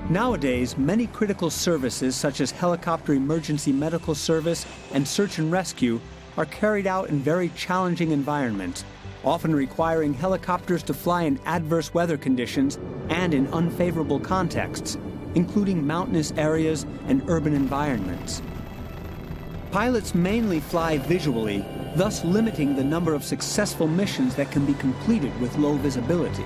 Nowadays, many critical services such as helicopter emergency medical service and search and rescue are carried out in very challenging environments, often requiring helicopters to fly in adverse weather conditions and in unfavorable contexts, including mountainous areas and urban environments. Pilots mainly fly visually, thus limiting the number of successful missions that can be completed with low visibility.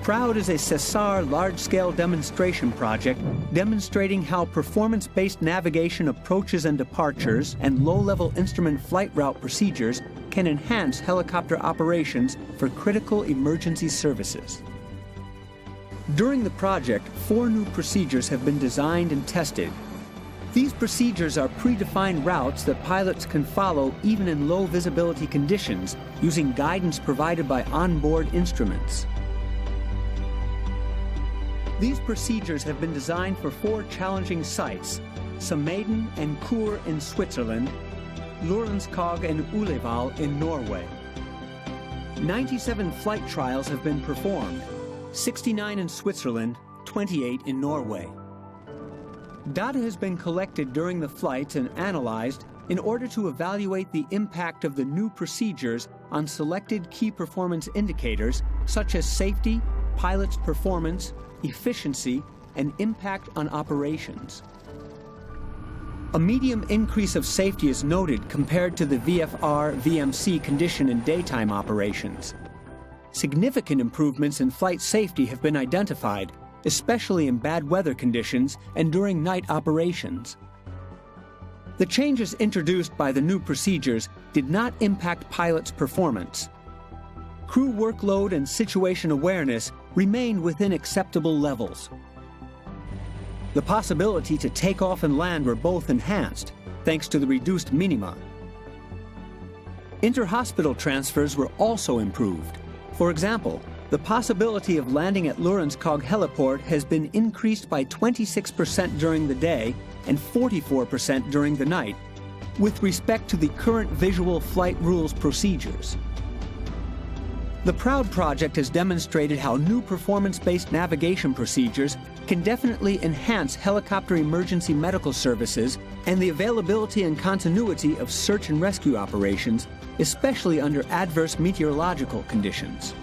PROUD is a SESAR large-scale demonstration project demonstrating how performance-based navigation approaches and departures and low-level instrument flight route procedures can enhance helicopter operations for critical emergency services. During the project, 4 new procedures have been designed and tested. These procedures are predefined routes that pilots can follow even in low visibility conditions using guidance provided by onboard instruments. These procedures have been designed for 4 challenging sites: Samaden and Kur in Switzerland, Lørenskog and Ullevål in Norway. 97 flight trials have been performed, 69 in Switzerland, 28 in Norway. Data has been collected during the flights and analyzed in order to evaluate the impact of the new procedures on selected key performance indicators such as safety, pilot's performance, efficiency, and impact on operations. A medium increase of safety is noted compared to the VFR-VMC condition in daytime operations. Significant improvements in flight safety have been identified, especially in bad weather conditions and during night operations. The changes introduced by the new procedures did not impact pilots' performance. Crew workload and situation awareness remained within acceptable levels. The possibility to take off and land were both enhanced, thanks to the reduced minima. Inter-hospital transfers were also improved. For example, the possibility of landing at Lørenskog Heliport has been increased by 26% during the day and 44% during the night, with respect to the current visual flight rules procedures. The PROUD project has demonstrated how new performance-based navigation procedures can definitely enhance helicopter emergency medical services and the availability and continuity of search and rescue operations, especially under adverse meteorological conditions.